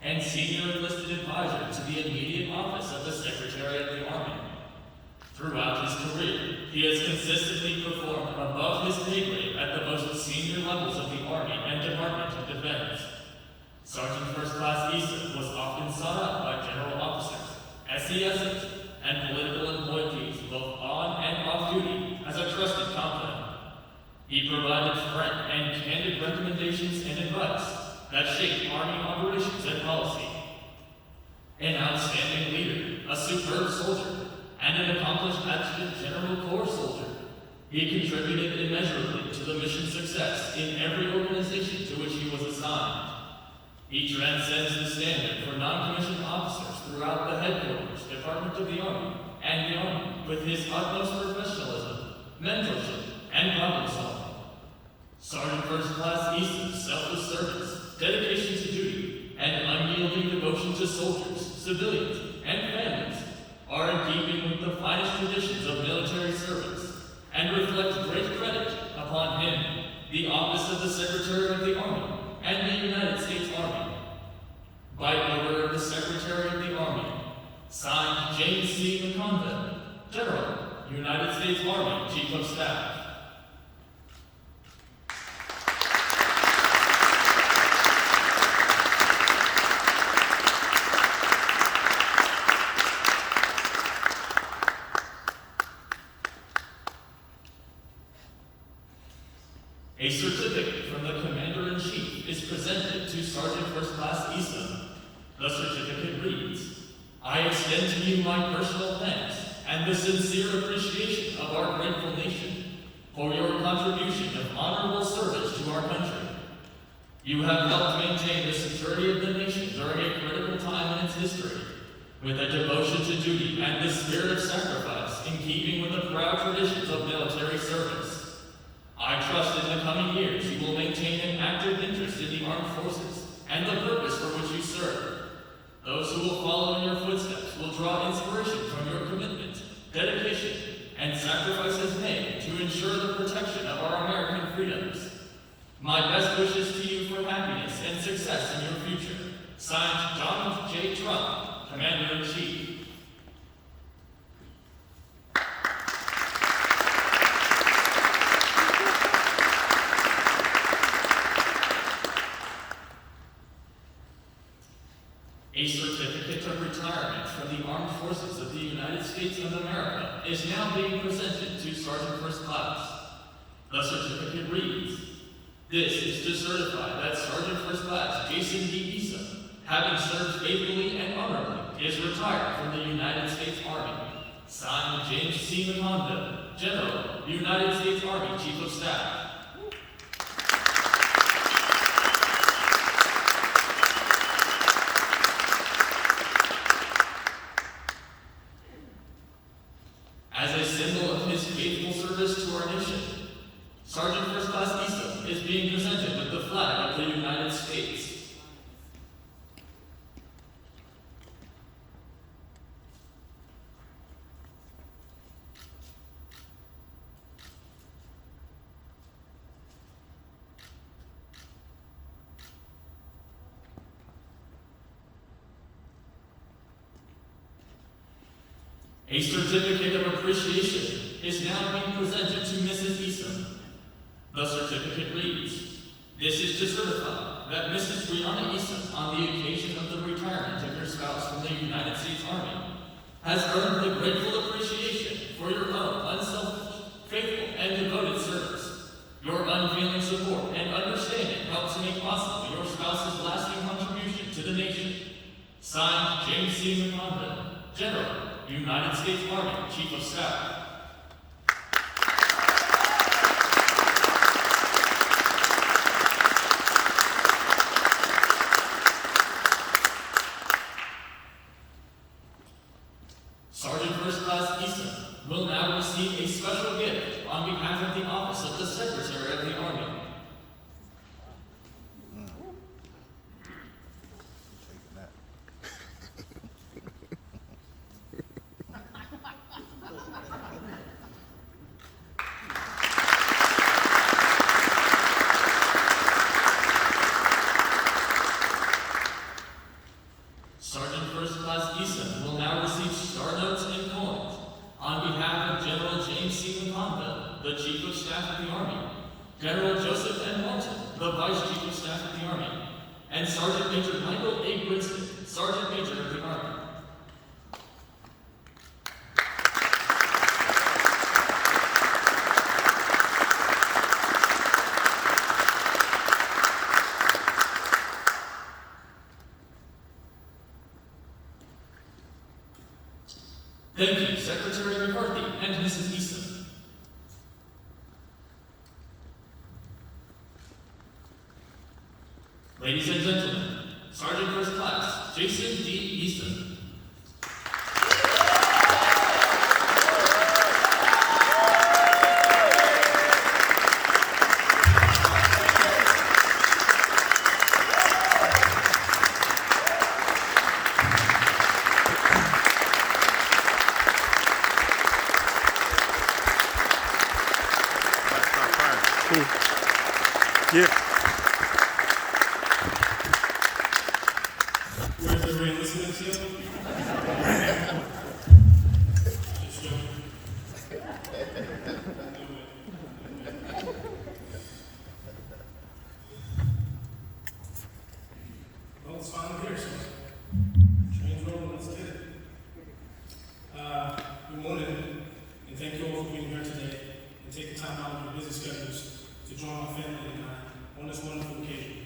and senior enlisted advisor to the immediate office of the Secretary of the Army. Throughout his career, he has consistently performed above his pay grade at the most senior levels of the Army and Department of Defense. Sergeant First Class Issa was often sought out by general officers, SESs, and political employees both on and off duty as a trusted confidant. He provided frank and candid recommendations and advice that shaped Army operations and policy. An outstanding leader, a superb soldier, and an accomplished Adjutant General Corps soldier, he contributed immeasurably to the mission's success in every organization to which he was assigned. He transcends the standard for non-commissioned officers throughout the headquarters, Department of the Army, and the Army with his utmost professionalism, mentorship, and problem solving. Sergeant First Class Issa's selfless service, dedication to duty, and unyielding devotion to soldiers, civilians, and families are in keeping with the finest traditions of military service and reflect great credit upon him, the office of the Secretary of the Army, and the United States Army. By order of the Secretary of the Army, signed James C. McConville, General, United States Army Chief of Staff. A certificate from the Commander-in-Chief is presented to Sergeant First Class Issa. The certificate reads, "I extend to you my personal thanks and the sincere appreciation of our grateful nation for your contribution of honorable service to our country. You have helped maintain the security of the nation during a critical time in its history, with a devotion to duty and the spirit of sacrifice in keeping with the proud traditions of military service. I trust in the coming years you will maintain an active interest in the armed forces and the purpose for which you serve. Those who will follow in your footsteps will draw inspiration from your commitment, dedication, and sacrifices made to ensure the protection of our American freedoms. My best wishes to you for happiness and success in your future. Signed, Donald J. Trump, Commander-in-Chief." A certificate of retirement from the Armed Forces of the United States of America is now being presented to Sergeant First Class. The certificate reads, "This is to certify that Sergeant First Class Jason D. Issa, having served faithfully and honorably, is retired from the United States Army." Signed, James C. McConville, General, United States Army Chief of Staff. As a symbol of his faithful service to our nation, Sergeant First Class Issa is being presented with the flag of the United States. A certificate of appreciation is now being presented to Mrs. Issa. The certificate reads, "This is to certify that Mrs. Brianna Issa, on the occasion of the retirement of her spouse from the United States Army, has earned the grateful appreciation for your own unselfish, faithful, and devoted service. Your unfailing support and understanding helped to make possible your spouse's lasting contribution to the nation." Signed, James C. McConville, General, United States Army Chief of Staff. Sergeant First Class Issa will now receive a special gift on behalf of the office of the Secretary of the Army. Taking that. Staff of the Army, General Joseph N. Martin, the Vice Chief of Staff of the Army, and Sergeant Major Michael A. Grinston, Sergeant Major of the Army. Thank you, Secretary McCarthy and Mrs. Easton. Ladies and gentlemen, Sergeant First Class Jason D. Easton. Yeah. Where's the realistic skill? Just joking. Well, it's finally here, so train's rolling, let's get it. Good morning, and thank you all for being here today and taking time out of your busy schedules to join my family and I on this wonderful occasion.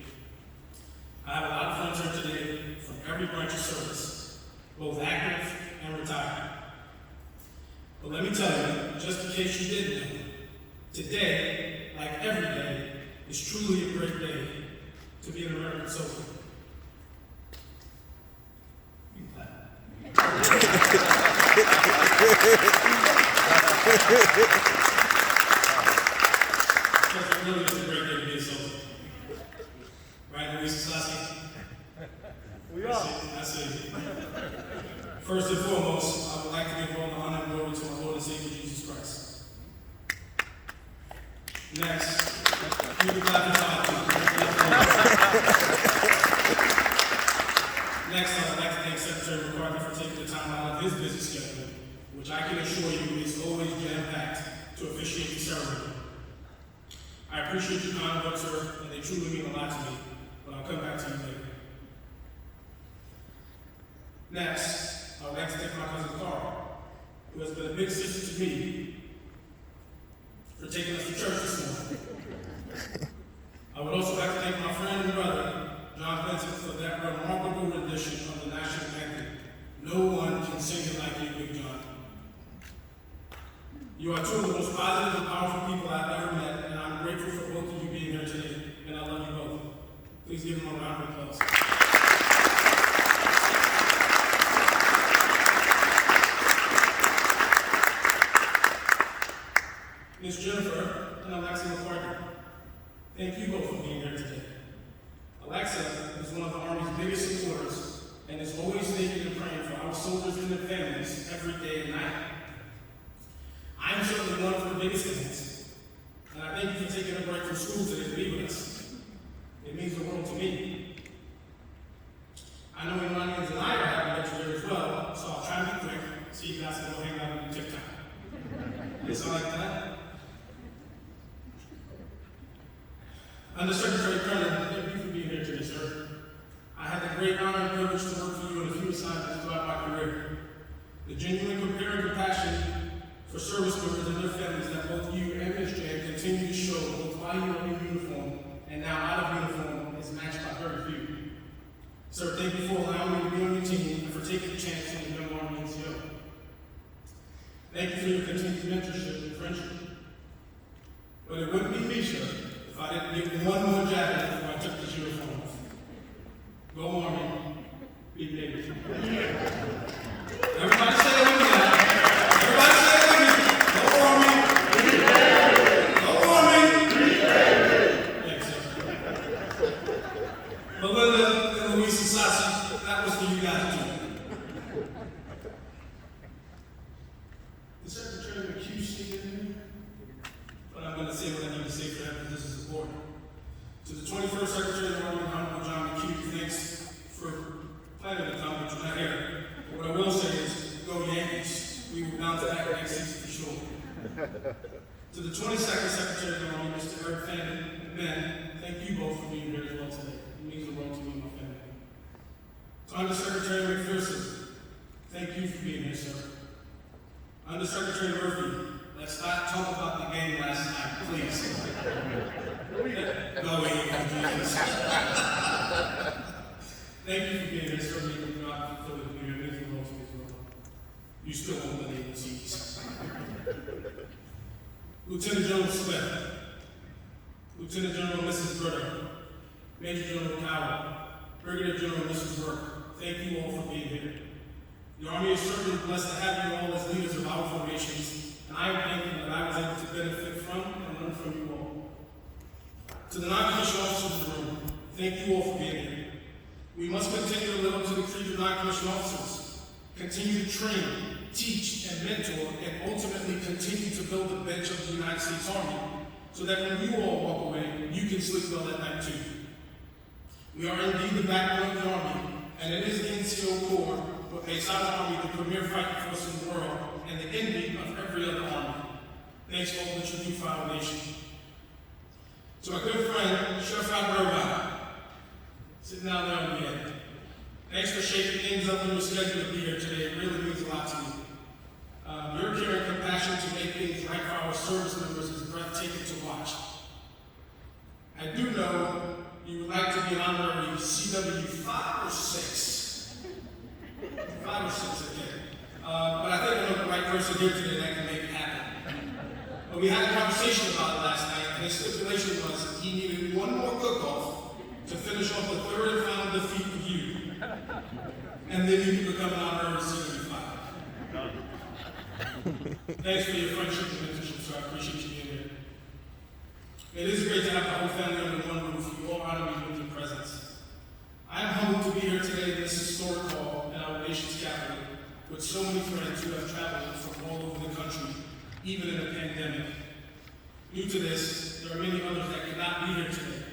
I have a lot of friends here today from every branch of service, both active and retired. But let me tell you, just in case you didn't know, today, like every day, is truly a great day to be an American soldier. You can clap. Because it really is a great day to be a soldier. Right, Luis Sassi? We are. I see. First and foremost, I would like to give all the honor and glory to our Lord and Savior Jesus Christ. Next, you can clap your hands. Next, I would like to thank Secretary McCarthy for taking the time out of his busy schedule, which I can assure you is always jam-packed, to officiate the ceremony. I appreciate your kind words, sir, and they truly mean a lot to me, but I'll come back to you later. Next, I would like to thank my cousin Carl, who has been a big sister to me, for taking us to church this morning. I would also like to thank my friend and brother, John Vincent, for that remarkable rendition of the national anthem. No one can sing it like you, Big John. You are two of the most positive and powerful people I've ever met, and I'm grateful for both of you being here today, and I love you both. Please give them a round of applause. Ms. Jennifer and Alexa McCarthy, thank you both for being here today. Alexa is one of the Army's biggest supporters and is always thinking and praying for our soldiers and their families every day and night. I am certainly one of her biggest fans, and I thank you for taking a break from school today to be with us. It means the world to me. I know Iranians and I are having lecture there as well, so I'll try to be quick so you guys can go hang out on your TikTok. It sound like that? Undersecretary Kernan, thank you for being here today, sir. I had the great honor and privilege to work for you on a few assignments throughout my career. The genuine care and compassion for service members and their families that both you and Ms. Jan continue to show both while you are in uniform and now out of uniform is matched by very few. Sir, thank you for allowing me to be on your team and for taking the chance on the Young Army NCO. Thank you for your continued mentorship and friendship. But it wouldn't be me, sir, if I didn't give one more jacket before I took this uniform off. Go Army, be neighbors. Everybody say it with me now. Everybody say it with me. Go Army. Go Army. Thanks, sir. Belinda and Luis and Sassi, that was for you guys too. The Secretary McHugh sneaking in here, but I'm going to say what I need to say for that because this is important. To the 21st Secretary of the Army, Honorable John McHugh, thanks for planning to come, but you're not here. But what I will say is, go Yankees. We will bounce back next season for sure. To the 22nd Secretary of the Army, Mr. Eric Fannin, and Ben, thank you both for being here as well today. It means the world to me and my family. To Undersecretary McPherson, thank you for being here, sir. Undersecretary Murphy, let's not talk about the game last night, please. No, wait, please. Thank you for being here, sir. May the God fulfill it in your amazing roles as well. You still won't believe the seas. Lieutenant General Smith, Lieutenant General Mrs. Burder, Major General Cowell, Brigadier General Mrs. Work, thank you all for being here. The Army is certainly blessed to have you all as leaders of our formations, and I am thankful that I was able to benefit from and learn from you all. To the non-commissioned officers in the room, thank you all for being here. We must continue to live up to the creed of non-commissioned officers, continue to train, teach, and mentor, and ultimately continue to build the bench of the United States Army, so that when you all walk away, you can sleep well at night too. We are indeed the backbone of the Army, and it is the NCO Corps what makes our Army the premier fighting force in the world and the envy of every other Army. Thanks for all that you do for our nation. To my good friend, Sheriff Irvine, sitting down there on the end. Thanks for shaking things up in your schedule to be here today. It really means a lot to me. Your care and compassion to make things right for our service members is breathtaking to watch. I do know you would like to be an honorary CW 5 or 6. 5 or 6, okay. But I think I know the right person here today that can make it happen. But we had a conversation about it last night, and his stipulation was he needed one more cook-off to finish off the third and final defeat with you. And then you can become an honorary CW 5. Thanks for your friendship and mentorship, so I appreciate you being here. It is great to have the whole family under one roof. You all honor me with your presence. I am humbled to be here today in this historic hall in our nation's capital with so many friends who have traveled from all over the country, even in a pandemic. Due to this, there are many others that could not be here today.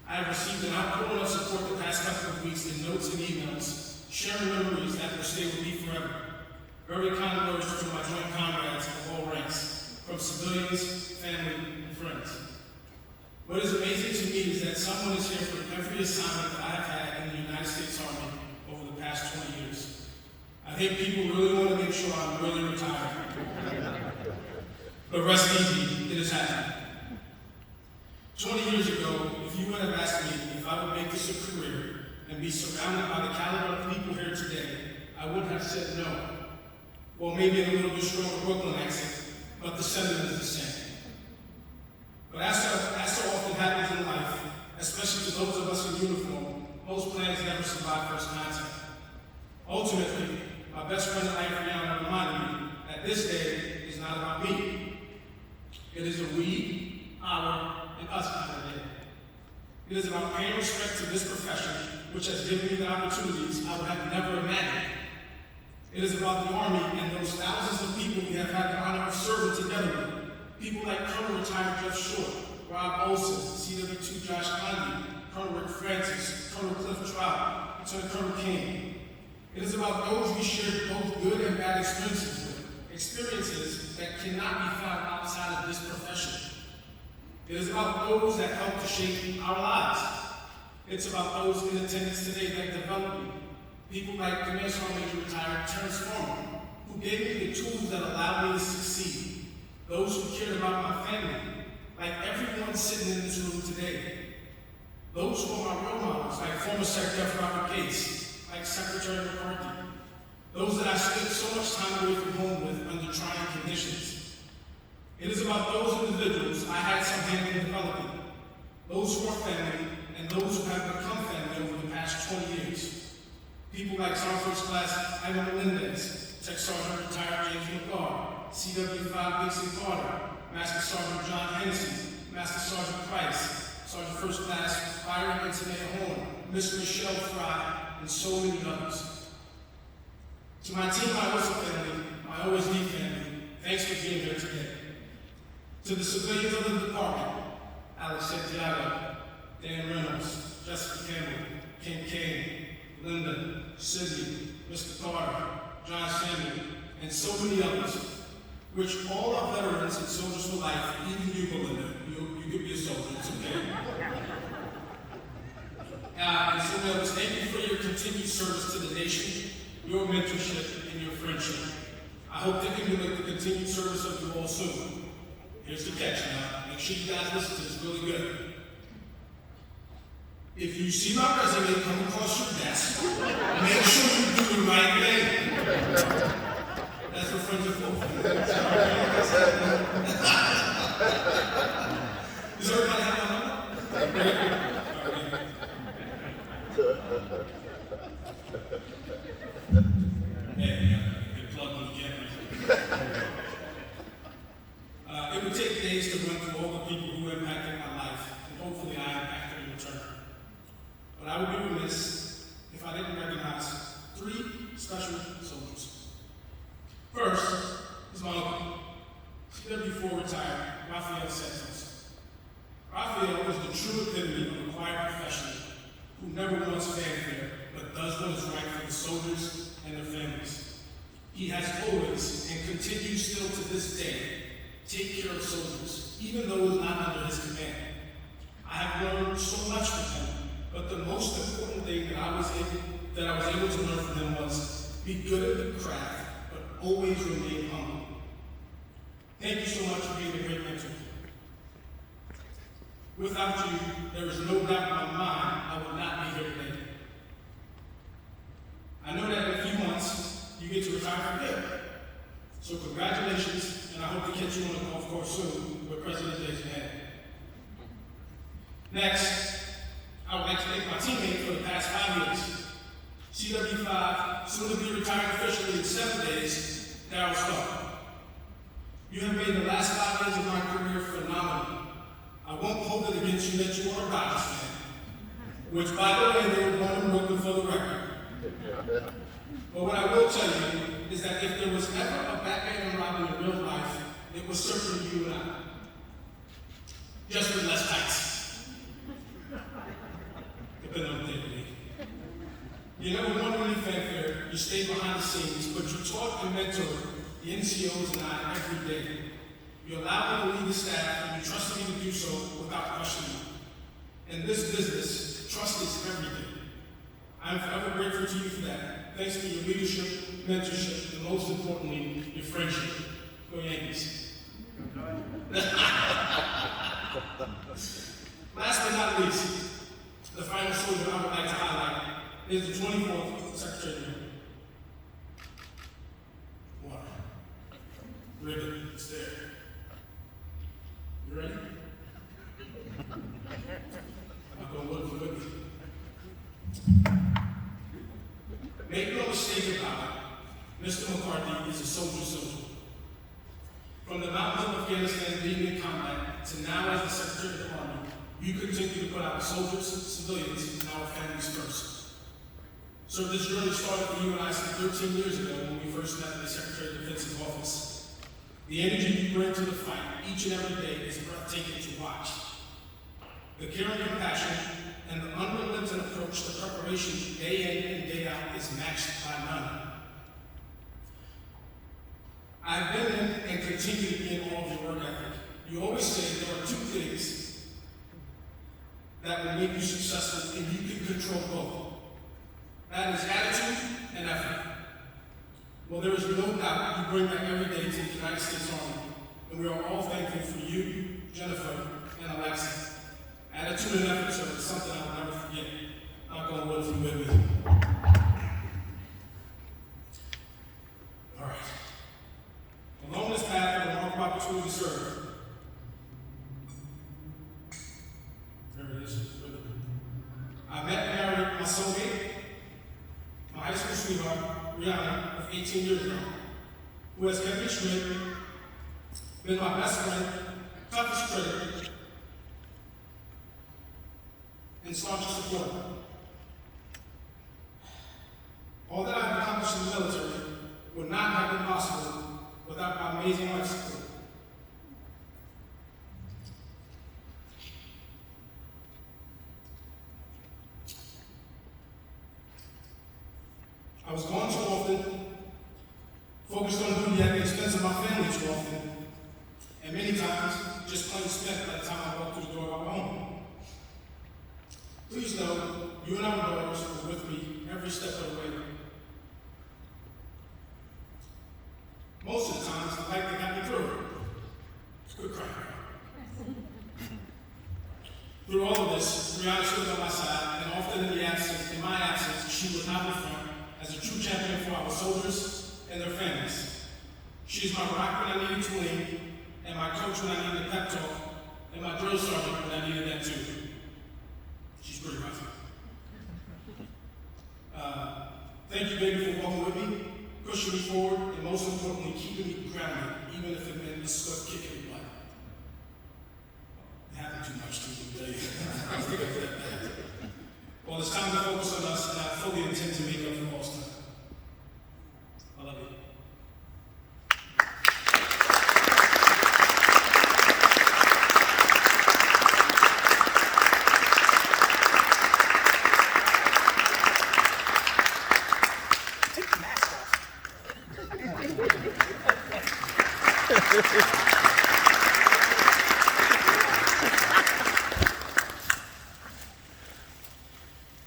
I have received an outpouring of support the past couple of weeks in notes and emails, sharing memories that will stay with me forever. Very kind words to my joint comrades of all ranks, from civilians, family, and friends. What is amazing to me is that someone is here for every assignment that I have had in the United States Army over the past 20 years. I think people really want to make sure I'm really retired. But rest easy, it is happening. 20 years ago, if you would have asked me if I would make this a career and be surrounded by the caliber of people here today, I would have said no. Well, maybe in a little bit stronger Brooklyn accent, but the sentiment is the same. But as so often happens in life, especially to those of us in uniform, most plans never survive first contact. Ultimately, my best friend in life, Rihanna, reminded me that this day is not about me. It is a we, our, and us kind of day. It is about paying respect to this profession, which has given me the opportunities I would have never imagined. It is about the Army and those thousands of people we have had the honor of serving together with. People like Colonel Retired Jeff Short, Rob Olson, CW2 Josh Conde, Colonel Rick Francis, Colonel Cliff Trout, Lieutenant Colonel King. It is about those we shared both good and bad experiences with, experiences that cannot be found outside of this profession. It is about those that help to shape our lives. It's about those in attendance today that developed me. People like Command Sergeant Major Retired Terrence Farmer, who gave me the tools that allowed me to succeed. Those who cared about my family, like everyone sitting in this room today. Those who are my role models, like former Secretary Robert Gates, like Secretary McCarthy. Those that I spent so much time away from home with under trying conditions. It is about those individuals I had some hand in developing. Those who are family, and those who have become family over the past 20 years. People like Sergeant First Class Ivan Melendez, Tech Sergeant Retired James McGarr, CW5 Dixon Carter, Master Sergeant John Hennessy, Master Sergeant Price, Sergeant First Class Byron Antoinette Horn, Miss Michelle Fry, and so many others. To my Team Iosa family, my OSD family, thanks for being here today. To the civilians of the department, Alex Santiago, Dan Reynolds, Jessica Campbell, Ken Kane, Linda, Sydney, Mr. Carter, John Samuel, and so many others. which all our veterans and soldiers for life, even you, Belinda, you could be a soldier, it's okay. And so, Elvis, thank you for your continued service to the nation, your mentorship, and your friendship. I hope to emulate the continued service of you all soon. Here's the catch now. Make sure you guys listen to this really good. If you see my resume come across your desk, make sure you do the right thing. That's what friends are for. Does everybody have my number? Good plug when you get me. It would take days to run through all the people who impacted my life, and hopefully I impacted in return. But I would be remiss if I didn't recognize 3 special soldiers. First is my uncle, CW4 retired, Rafael Santos. Rafael was the true epitome of a quiet professional who never wants fanfare, but does what is right for the soldiers and their families. He has always, and continues still to this day, take care of soldiers, even those not under his command. I have learned so much from him, but the most important thing that I was able to learn from him was be good at the craft, but always remain humble. Thank you so much for being a great mentor. Without you, there is no doubt in my mind I would not be here today. I know that in a few months, you get to retire from here. So congratulations, and I hope to catch you on the golf course soon with President Day's ahead. Next, I would like to thank my teammate for the past 5 years. CW5, soon to be retired officially in 7 days, Darryl Stark. You have made the last 5 years of my career phenomenal. I won't hold it against you that you are a Dodgers fan, which, by the way, they were born in Brooklyn for the record. But what I will tell you is that if there was ever a Batman and Robin in real life, it was certainly you and I. Just with less tights. Depending on the day. You never won any fanfare, you stayed behind the scenes, but you taught and mentored the NCOs and I every day. You allowed me to lead the staff, and you trusted me to do so without questioning. In this business, trust is everything. I am forever grateful to you for that. Thanks for your leadership, mentorship, and most importantly, your friendship. Go Yankees. Last but not least, the final soldier I would like to highlight is the 24th Secretary. Water. Ribbon, it's there. You ready? I'm going to look for it. Make no mistake about it, Mr. McCarthy is a soldier. From the mountains of Afghanistan being in combat to now as the Secretary of the Army, you continue to put our soldiers, civilians, and our families first. So this journey started for you and I some 13 years ago when we first met in the Secretary of Defense's office. The energy you bring to the fight each and every day is breathtaking to watch. The care and compassion and the unrelenting approach to preparation day in and day out is matched by none. I've been in and continue to be in awe of your work ethic. You always say there are 2 things that will make you successful and you can control both. That is attitude and effort. Well, there is no doubt you bring that every day to the United States Army, and we are all thankful for you, Jennifer, and Alexa. Attitude and effort, sir, is something I will never forget. I'm going to live you with me. All right. Along this path of remarkable opportunity to serve, there it is. I met and married my soulmate, my high school sweetheart, Rihanna, of 18 years ago, who has kept me straight, been my best friend, toughest critic, and staunchest supporter. All that I've accomplished in the military would not have been possible without my amazing life support. I was gone too often for focused on duty at the expense of my family too often, and many times just plain spent by the time I walk through the door of my home. Please know, you and our daughters were with me every step of the way. Most of the times, I like they got me through it. It's good crying. Through all of this, Brianna stood by my side, and often in my absence, she was out in front as a true champion for our soldiers and their families. She is my rock when I needed to lean, and my coach when I needed a pep talk, and my drill sergeant when I needed that too. She's pretty rough. Thank you, baby, for walking with me, pushing me forward, and most importantly, keeping me grounded, even if it meant a swift kick in the butt. It happened too much to me today. Well, it's time to focus on us, and I fully intend to make up for lost time. I love you.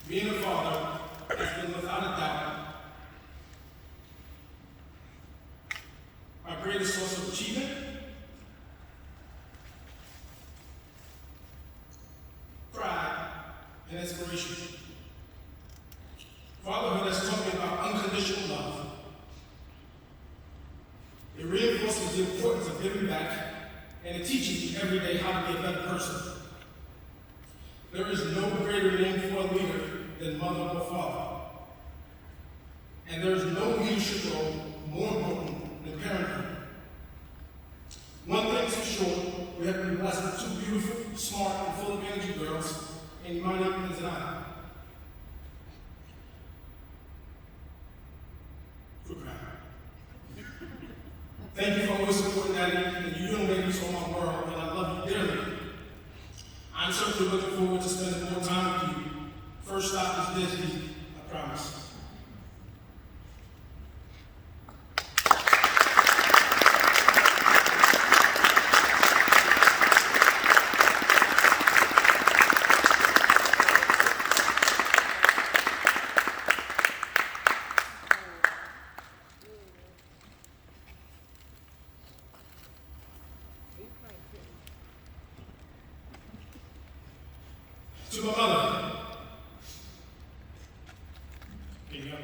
Being a father has been without a doubt my greatest source of achievement, pride, and inspiration. Fatherhood has taught me about unconditional love. It reinforces the importance of giving back, and it teaches me every day how to be a better person. There is no greater name for a leader than mother or father. And there is no leadership role more important than parenthood. One thing's for sure, we have been blessed with two beautiful, smart, and full of energy girls, and Imani and Zanaya. Good crying. Thank you for always supporting Daddy, and you young ladies are my world, and I love you dearly. I'm certainly looking forward to spending more time with you. First stop is Disney, I promise. To my mother. Here you go.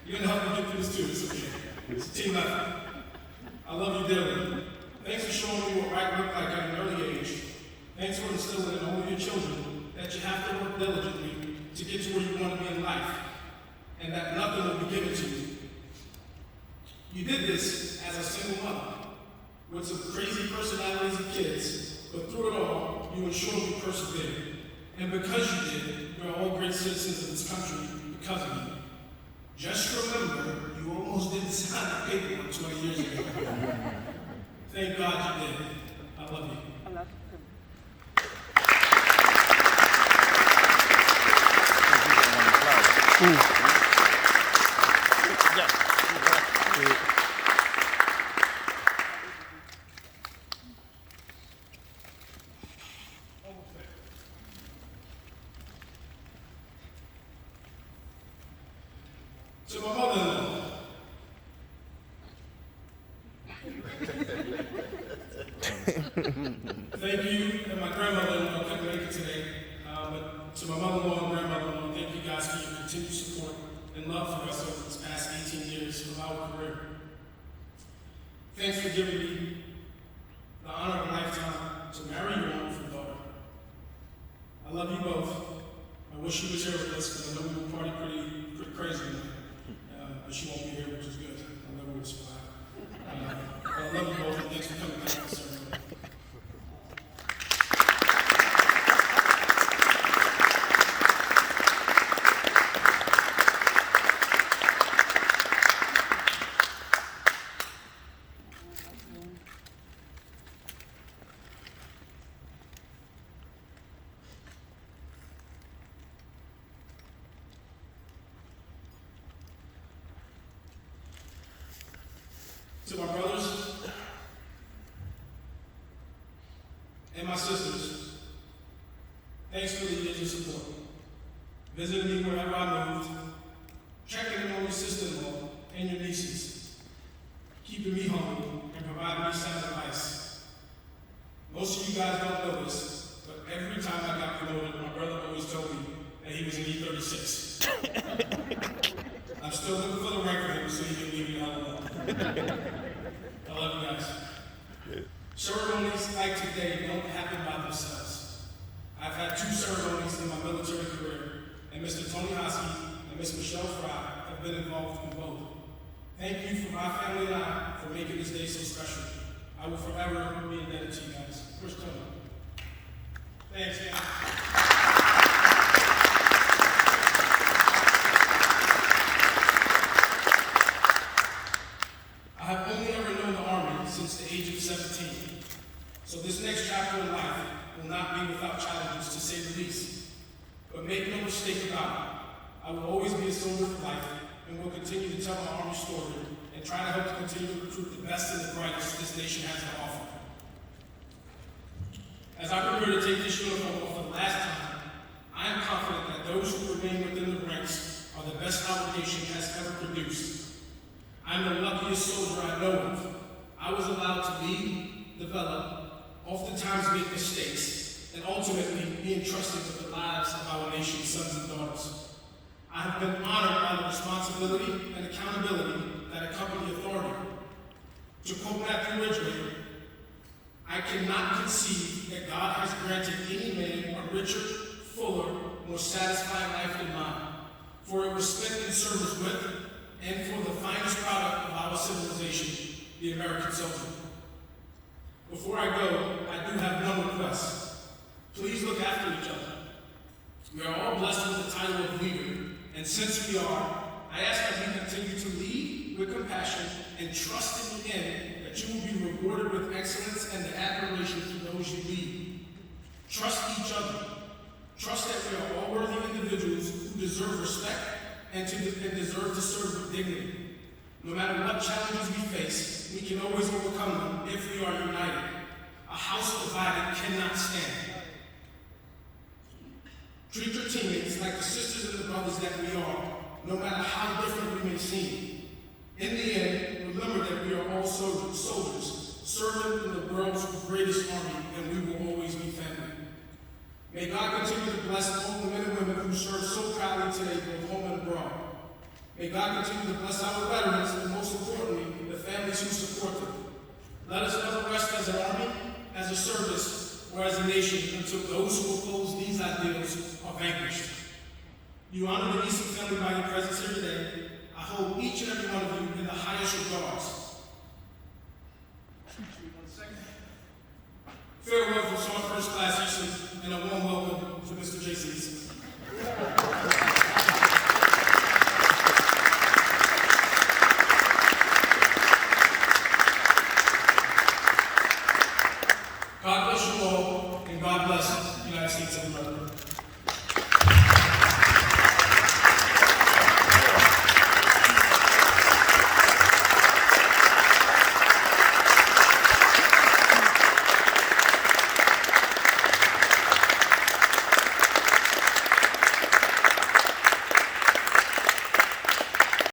You're gonna help me get through this too, it's okay. It's a team effort. I love you dearly. Thanks for showing me what right looked like at an early age. Thanks for instilling in all of your children that you have to work diligently to get to where you want to be in life, and that nothing will be given to you. You did this as a single mother, with some crazy personalities and kids, but through it all, you ensured we persevered. And because you did, we're all great citizens of this country because of you. Just remember, you almost didn't sign the paperwork 20 years ago. Thank God you did. I love you. I love you. To my mother-in-law. Thank you, and my grandmother-in-law couldn't make it today, but to my mother-in-law and grandmother-in-law, thank you guys for your continued support and love for us over this past 18 years of our career. Thanks for giving me the honor of a lifetime to marry your wonderful daughter. I love you both. I wish you was here with us because I know we were party pretty crazy tonight. But she won't be here, which is good. I know we'll survive. But I love you both, and thanks for coming to the ceremony. To my brothers and my sisters, thanks for the years of support. Visiting me wherever I moved, checking in on your sister-in-law and your nieces, keeping me humble and providing me sound advice. Most of you guys don't know this, but every time I got promoted, my brother always told me that he was an E36. I'm still looking for the rank for him so he can leave me alone. I love you guys. Ceremonies like today don't happen by themselves. I've had 2 ceremonies in my military career, and Mr. Tony Hosky and Ms. Michelle Fry have been involved in both. Thank you for my family and I for making this day so special. I will forever be indebted to you guys. Where's Tony? Thanks, man. I have only ever known the Army since the age of 17. So this next chapter in life will not be without challenges, to say the least. But make no mistake about it, I will always be a soldier for life and will continue to tell my Army story and try to help to continue to recruit the best and the brightest this nation has to offer. As I prepare to take this uniform off for the last time, I am confident that those who remain within the ranks are the best our nation has ever produced. I'm the luckiest soldier I know of. I was allowed to lead, develop, oftentimes make mistakes, and ultimately be entrusted with the lives of our nation's sons and daughters. I have been honored by the responsibility and accountability that accompany authority. To quote Matthew Ridgway, I cannot conceive that God has granted any man a richer, fuller, more satisfying life than mine, for it was spent in service with and for the finest product of our civilization, the American soldier. Before I go, I do have one request. Please look after each other. We are all blessed with the title of leader, and since we are, I ask that we continue to lead with compassion and trust in the end that you will be rewarded with excellence and the admiration for those you lead. Trust each other. Trust that we are all worthy individuals who deserve respect and deserve to serve with dignity. No matter what challenges we face, we can always overcome them if we are united. A house divided cannot stand. Treat your teammates like the sisters and the brothers that we are, no matter how different we may seem. In the end, remember that we are all soldiers, serving in the world's greatest army, and we will always be family. May God continue to bless all the men and women who serve so proudly today, both home and abroad. May God continue to bless our veterans, and most importantly, the families who support them. Let us never rest as an army, as a service, or as a nation until those who oppose these ideals are vanquished. You honor the Easton family by your presence here today. I hold each and every one of you in the highest regards. Farewell from Sergeant First Class Easton, and a warm welcome to Mr. J.C. Easton.